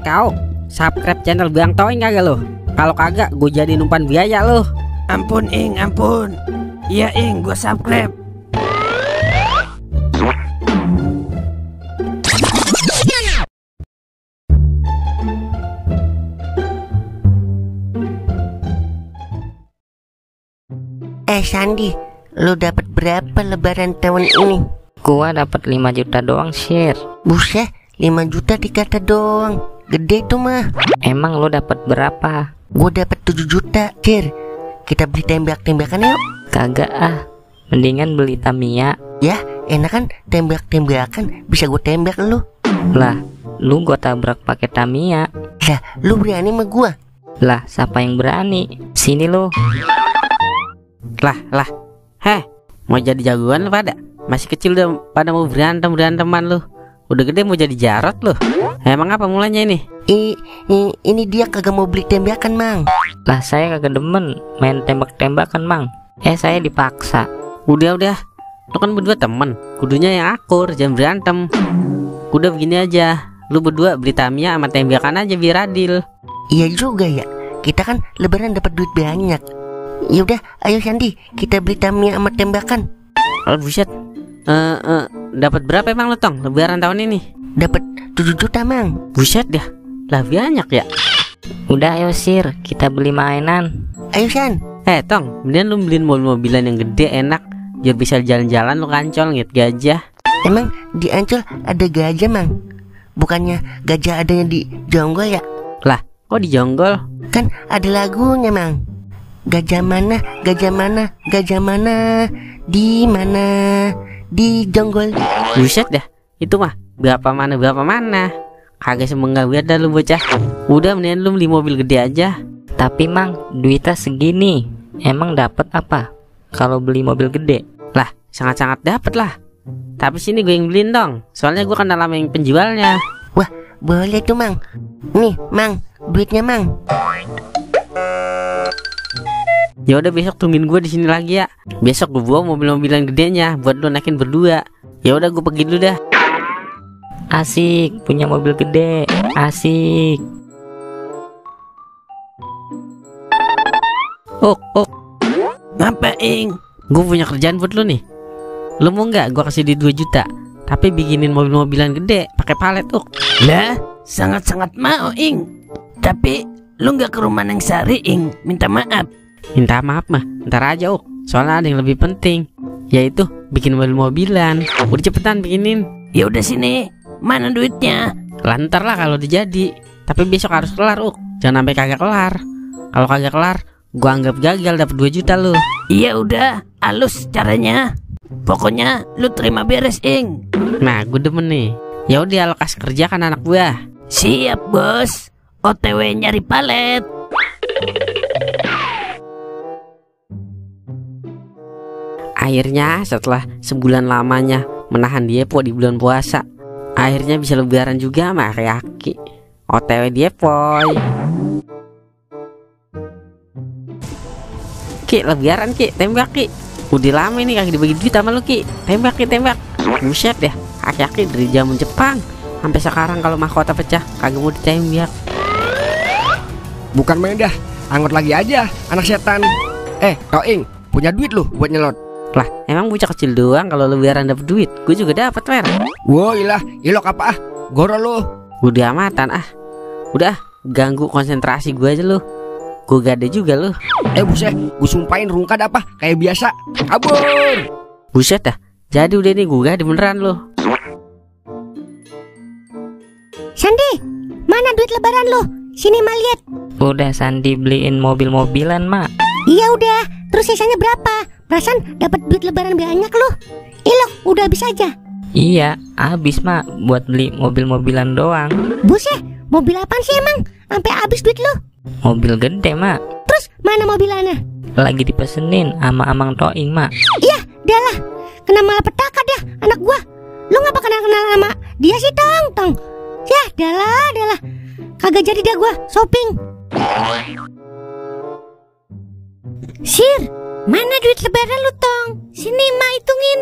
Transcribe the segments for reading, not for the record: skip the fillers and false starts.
Kau, subscribe channel Bang Toing kagak lo? Kalau kagak, gue jadi numpan biaya lo. Ampun Ing, ampun. Iya Ing, gue subscribe. Sandi, lu dapat berapa lebaran tahun ini? Gua dapat 5 juta doang, Sir. Buset, 5 juta dikata doang. Gede tuh mah. Emang lu dapat berapa? Gue dapat 7 juta, Sir. Kita beli tembak-tembakan yuk. Kagak ah. Mendingan beli Tamiya. Ya, enak kan tembak-tembakan, bisa gue tembak lu. Lah, lu gua tabrak pakai Tamiya. Lah, lu berani sama gua? Lah, siapa yang berani? Sini lu. Lah. Mau jadi jagoan lu pada? Masih kecil udah pada mau beranteman lu. Udah gede mau jadi Jarot lu. Emang apa mulanya ini? Ini dia kagak mau beli tembakan, Mang. Lah, saya kagak demen main tembak-tembakan, Mang. Saya dipaksa. Udah. Lu kan berdua temen, kudunya yang akur, jangan berantem. Udah begini aja, lu berdua beli Tamiya sama tembakan aja biar adil. Iya juga ya. Kita kan lebaran dapat duit banyak. Yaudah, ayo Sandi, kita beli Tamiya sama tembakan. Oh buset. Dapat berapa emang lu Tong lebaran tahun ini? Dapat 7 juta, Mang. Buset dah. Lah banyak ya. Udah ayo Sir, kita beli mainan. Ayo San. Tong, mendingan lu beliin mobil-mobilan yang gede enak, biar bisa jalan-jalan lu kancol ngeliat gajah. Emang di Ancol ada gajah, Mang? Bukannya gajah adanya di Jonggol ya? Lah, kok di Jonggol? Kan ada lagunya, Mang. Gajah mana, gajah mana, gajah mana, di mana, di Jonggol. Buset dah, itu mah berapa mana. Kagak semenggal banget dah lu bocah. Udah mendingan lu beli mobil gede aja. Tapi Mang, duitnya segini. Emang dapat apa kalau beli mobil gede? Lah, sangat-sangat dapat lah. Tapi sini gue yang beliin dong. Soalnya gue kenal sama yang penjualnya. Wah, boleh tuh, Mang. Nih, Mang, duitnya, Mang. Ya udah besok tungguin gue di sini lagi ya. Besok gue bawa mobil-mobilan gedenya buat lu naikin berdua. Ya udah gue pergi dulu dah. Asik, punya mobil gede. Asik. Ok. Ngapa Ing? Gue punya kerjaan buat lu nih. Lu mau nggak gue kasih di 2 juta, tapi bikinin mobil-mobilan gede pakai palet. Lah, sangat-sangat mau Ing. Tapi lu nggak ke rumah Neng Sari Ing, minta maaf. Minta maaf mah ntar aja soalnya ada yang lebih penting, yaitu bikin mobil-mobilan. Udah cepetan bikinin. Ya udah sini, mana duitnya? Lantar lah kalau dijadi. Tapi besok harus kelar jangan sampai kagak kelar. Kalau kagak kelar, gua anggap gagal dapet 2 juta lu. Iya udah, halus caranya. Pokoknya lu terima beres Ing. Nah gue demen nih. Ya udah lo kasih kerja kan anak gua. Siap bos, OTW nyari palet. Akhirnya setelah sebulan lamanya menahan Diepo di bulan puasa, akhirnya bisa lebaran juga sama Aki. OTW Diepoy. Ki, lebaran Ki, tembak Ki. Udah lama nih kagak dibagi duit sama lu Ki. Tembak Ki, tembak. Buset deh, Aki dari zaman Jepang sampai sekarang kalau mahkota pecah kagak mau ditembak. Bukan main dah, anggot lagi aja anak setan. Toing, punya duit lu buat nyelot. Lah, emang bocah kecil doang kalau lebaran dapet duit. Gue juga dapet, Mer. Woi lah, ilok apa ah? Goro lu. Udah amatan ah. Udah, ganggu konsentrasi gue aja lu. Gue gade juga lu. Buset, gue sumpahin rungkad apa? Kayak biasa. Kabur. Buset dah. Jadi udah nih gue gade beneran lu. Sandi, mana duit lebaran lu? Sini Mak lihat. Udah Sandi beliin mobil-mobilan, Mak. Iya udah, terus sisanya berapa? Perasaan dapat duit lebaran banyak lu. Ilok, udah habis aja. Iya, habis Mak buat beli mobil-mobilan doang. Buset, mobil apaan sih emang? Sampai habis duit lu? Mobil gede Mak. Terus mana mobilannya? Lagi dipesenin sama Amang Toing Mak. Iya, dah lah. Kena malah petaka dah anak gua. Lu ngapa kenal-kenal sama dia sih Tong? Ya, dah lah. Kagak jadi dah gua shopping. Sir, mana duit lebaran lu Tong? Sini Mak hitungin.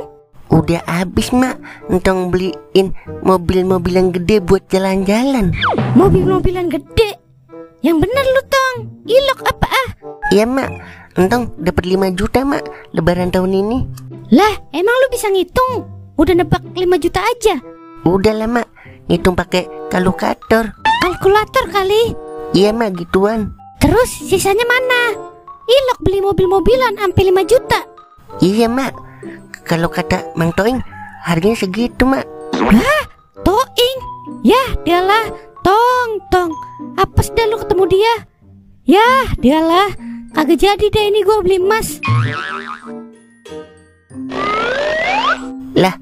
Udah habis mak, entong beliin mobil-mobil yang gede buat jalan-jalan. Mobil-mobilan gede? Yang bener lu Tong, ilok apa ah? Iya mak, entong dapat 5 juta mak lebaran tahun ini. Lah emang lu bisa ngitung? Udah nebak 5 juta aja? Udah lah mak, ngitung pakai kalkulator. Kalkulator kali. Iya mak gituan. Terus sisanya mana? Ilok beli mobil-mobilan sampai 5 juta. Iya mak, kalau kata Mang Toing harganya segitu mak. Hah? Toing? Yah dialah, Tong apes dah lu ketemu dia. Yah dialah, kagak jadi deh ini gue beli emas. Lah,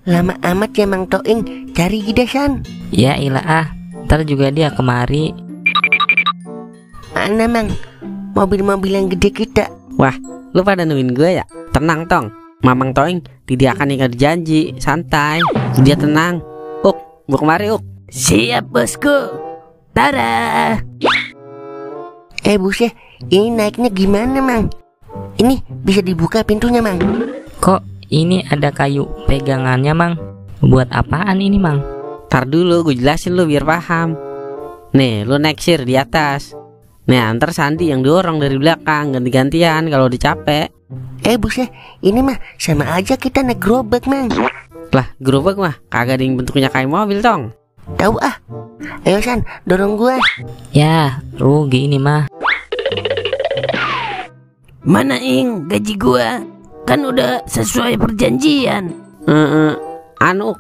lama amat ya Mang Toing cari gidesan. Ya ilah ah, ntar juga dia kemari. Mana Mang, mobil-mobil yang gede kita. Wah, lu pada nungguin gue ya? Tenang Tong, Mamang Toing tidak akan ingkar janji. Santai, dia tenang. Gua kemari Siap bosku. Tara. Buset, ini naiknya gimana Mang? Ini bisa dibuka pintunya Mang? Kok ini ada kayu pegangannya Mang? Buat apaan ini Mang? Tar dulu gue jelasin lu biar paham. Nih lu naik sir di atas. Nah ntar Sandi yang dorong dari belakang, ganti-gantian kalau dicapek. Buset, ini mah sama aja kita naik gerobak Mang. Lah gerobak mah kagak ada yang bentuknya kayak mobil Tong. Tahu ah. Ayo San, dorong gua. Ya rugi ini mah. Mana Ing gaji gua? Kan udah sesuai perjanjian. Anu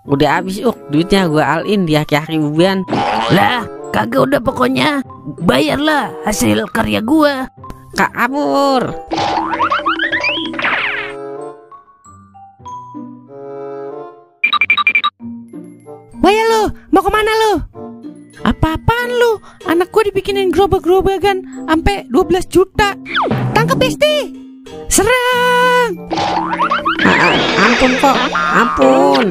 udah habis duitnya gua all-in di aki-aki bubian. Lah kagak, udah pokoknya bayarlah hasil karya gua. Kak Amur. Waya lu, mau kemana lu? Apa-apaan lu? Anak gua dibikinin gerobak-gerobakan sampai 12 juta. Tangkap Besti. Serang. Ampun kok, ampun.